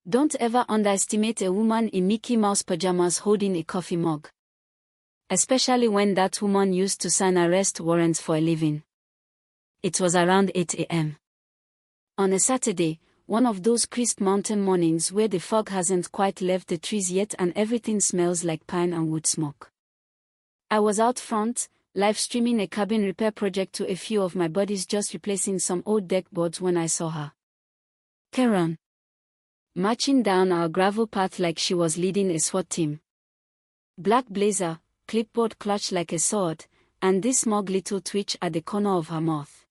Don't ever underestimate a woman in Mickey Mouse pajamas holding a coffee mug. Especially when that woman used to sign arrest warrants for a living. It was around 8 a.m. On a Saturday, one of those crisp mountain mornings where the fog hasn't quite left the trees yet and everything smells like pine and wood smoke. I was out front, live streaming a cabin repair project to a few of my buddies, just replacing some old deck boards, when I saw her. Karen. Marching down our gravel path like she was leading a SWAT team. Black blazer, clipboard clutched like a sword, and this smug little twitch at the corner of her mouth.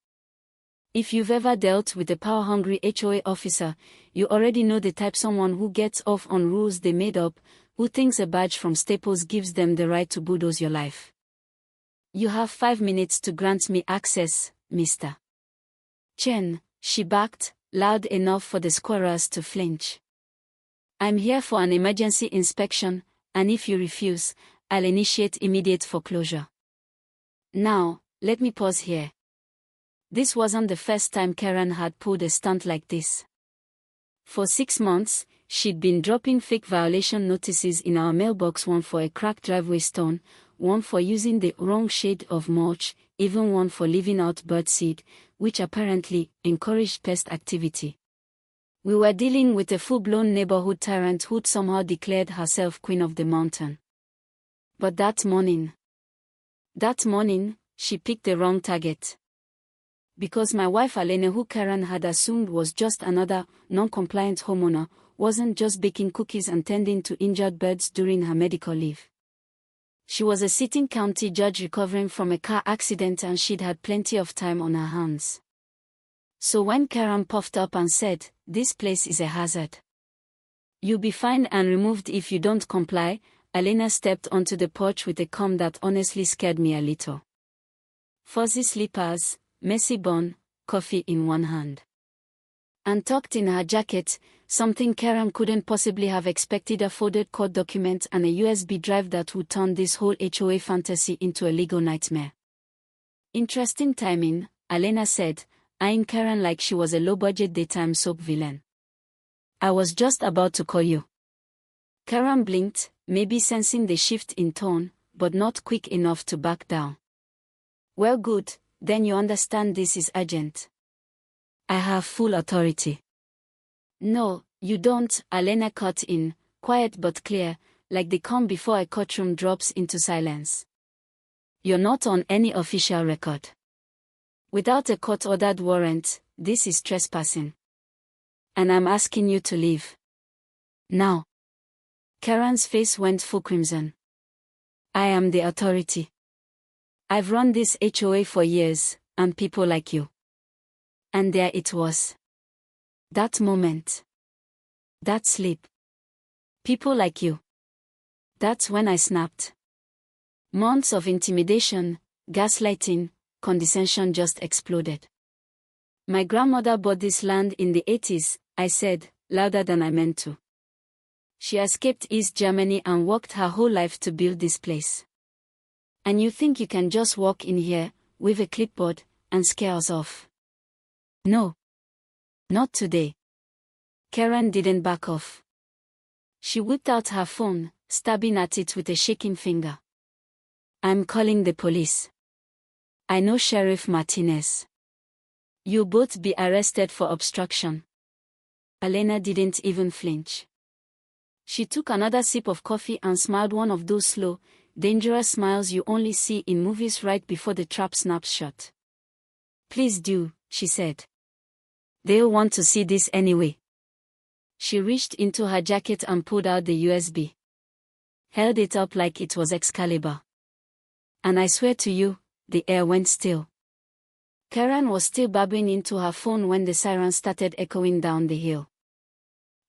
If you've ever dealt with a power-hungry HOA officer, you already know the type: someone who gets off on rules they made up, who thinks a badge from Staples gives them the right to bulldoze your life. You have 5 minutes to grant me access, Mr. Chen, she barked, loud enough for the squirrels to flinch. I'm here for an emergency inspection, and if you refuse, I'll initiate immediate foreclosure. Now, let me pause here. This wasn't the first time Karen had pulled a stunt like this. For 6 months, she'd been dropping fake violation notices in our mailbox, one for a cracked driveway stone, one for using the wrong shade of mulch, even one for leaving out birdseed, which apparently encouraged pest activity. We were dealing with a full-blown neighborhood tyrant who'd somehow declared herself queen of the mountain. But that morning, she picked the wrong target. Because my wife Alena, who Karen had assumed was just another non-compliant homeowner, wasn't just baking cookies and tending to injured birds during her medical leave. She was a sitting county judge recovering from a car accident, and she'd had plenty of time on her hands. So when Karen puffed up and said, "This place is a hazard. You'll be fined and removed if you don't comply," Alena stepped onto the porch with a calm that honestly scared me a little. Fuzzy slippers, messy bun, coffee in one hand. And tucked in her jacket, something Karen couldn't possibly have expected: a folded court document and a USB drive that would turn this whole HOA fantasy into a legal nightmare. Interesting timing, Alena said, eyeing Karen like she was a low-budget daytime soap villain. I was just about to call you. Karen blinked, maybe sensing the shift in tone, but not quick enough to back down. Well, good, then you understand this is urgent. I have full authority. No, you don't, Alena cut in, quiet but clear, like the calm before a courtroom drops into silence. You're not on any official record. Without a court-ordered warrant, this is trespassing. And I'm asking you to leave. Now. Karen's face went full crimson. I am the authority. I've run this HOA for years, and people like you. And there it was. That moment. That sleep. People like you. That's when I snapped. Months of intimidation, gaslighting, condescension just exploded. My grandmother bought this land in the 80s, I said, louder than I meant to. She escaped East Germany and worked her whole life to build this place. And you think you can just walk in here, with a clipboard, and scare us off? No. Not today. Karen didn't back off. She whipped out her phone, stabbing at it with a shaking finger. I'm calling the police. I know Sheriff Martinez. You'll both be arrested for obstruction. Alena didn't even flinch. She took another sip of coffee and smiled, one of those slow, dangerous smiles you only see in movies right before the trap snaps shut. Please do, she said. They'll want to see this anyway. She reached into her jacket and pulled out the USB. Held it up like it was Excalibur. And I swear to you, the air went still. Karen was still babbling into her phone when the siren started echoing down the hill.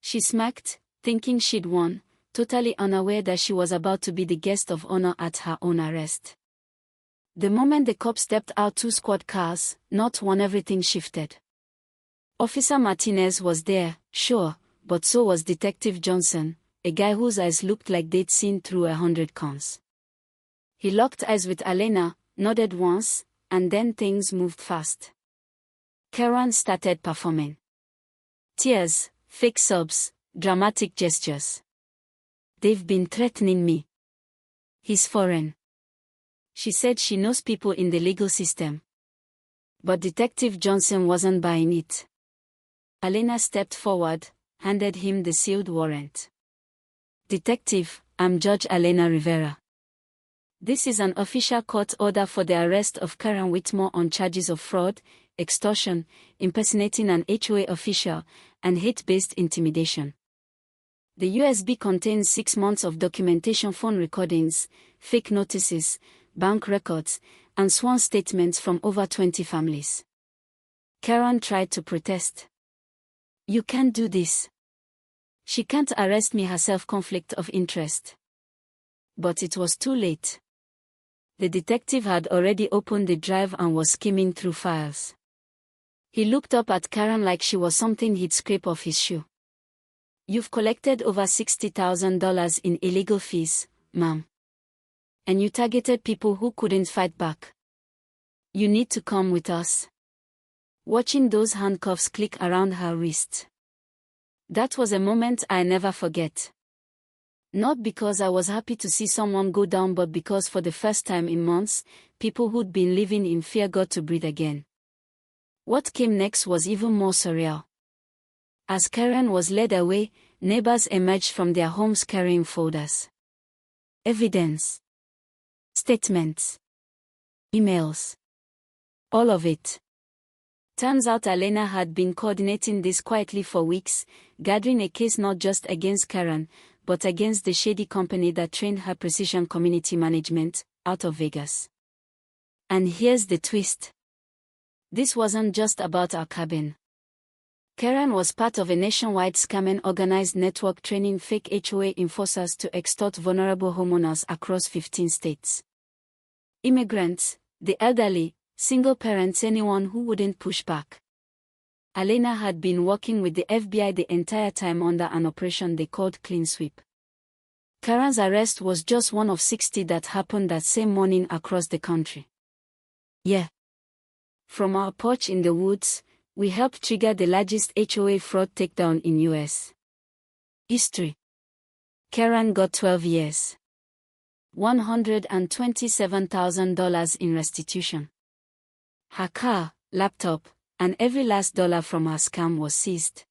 She smirked, thinking she'd won, totally unaware that she was about to be the guest of honor at her own arrest. The moment the cops stepped out, 2 squad cars, not one, everything shifted. Officer Martinez was there, sure, but so was Detective Johnson, a guy whose eyes looked like they'd seen through 100 cons. He locked eyes with Alena, nodded once, and then things moved fast. Karen started performing. Tears, fake sobs, dramatic gestures. They've been threatening me. He's foreign. She said she knows people in the legal system. But Detective Johnson wasn't buying it. Alena stepped forward, handed him the sealed warrant. Detective, I'm Judge Alena Rivera. This is an official court order for the arrest of Karen Whitmore on charges of fraud, extortion, impersonating an HOA official, and hate-based intimidation. The USB contains 6 months of documentation, phone recordings, fake notices, bank records, and sworn statements from over 20 families. Karen tried to protest. You can't do this. She can't arrest me, herself, conflict of interest. But it was too late. The detective had already opened the drive and was skimming through files. He looked up at Karen like she was something he'd scrape off his shoe. You've collected over $60,000 in illegal fees, ma'am. And you targeted people who couldn't fight back. You need to come with us. Watching those handcuffs click around her wrist. That was a moment I never forget. Not because I was happy to see someone go down, but because for the first time in months, people who'd been living in fear got to breathe again. What came next was even more surreal. As Karen was led away, neighbors emerged from their homes carrying folders. Evidence. Statements. Emails. All of it. Turns out Alena had been coordinating this quietly for weeks, gathering a case not just against Karen, but against the shady company that trained her precision community management, out of Vegas. And here's the twist. This wasn't just about our cabin. Karen was part of a nationwide scam and organized network training fake HOA enforcers to extort vulnerable homeowners across 15 states. Immigrants, the elderly, single parents, anyone who wouldn't push back. Alena had been working with the FBI the entire time under an operation they called Clean Sweep. Karen's arrest was just one of 60 that happened that same morning across the country. Yeah. From our porch in the woods, we helped trigger the largest HOA fraud takedown in U.S. history. Karen got 12 years. $127,000 in restitution. Her car, laptop, and every last dollar from her scam was seized.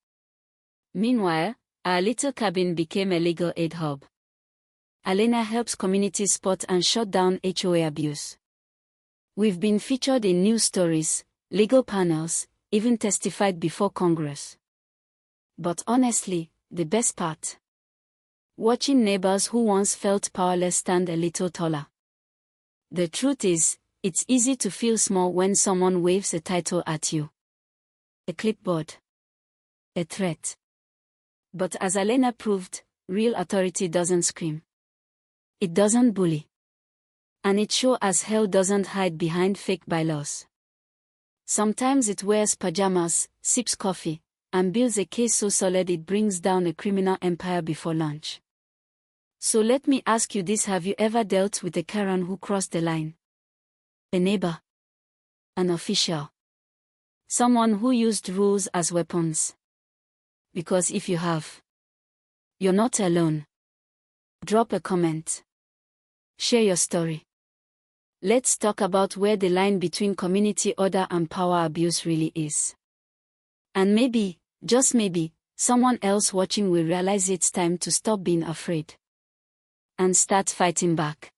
Meanwhile, our little cabin became a legal aid hub. Alena helps communities spot and shut down HOA abuse. We've been featured in news stories, legal panels, even testified before Congress. But honestly, the best part? Watching neighbors who once felt powerless stand a little taller. The truth is, it's easy to feel small when someone waves a title at you. A clipboard. A threat. But as Alena proved, real authority doesn't scream. It doesn't bully. And it sure as hell doesn't hide behind fake bylaws. Sometimes it wears pajamas, sips coffee, and builds a case so solid it brings down a criminal empire before lunch. So let me ask you this: have you ever dealt with a Karen who crossed the line? A neighbor? An official? Someone who used rules as weapons? Because if you have, you're not alone. Drop a comment. Share your story. Let's talk about where the line between community order and power abuse really is. And maybe, just maybe, someone else watching will realize it's time to stop being afraid and start fighting back.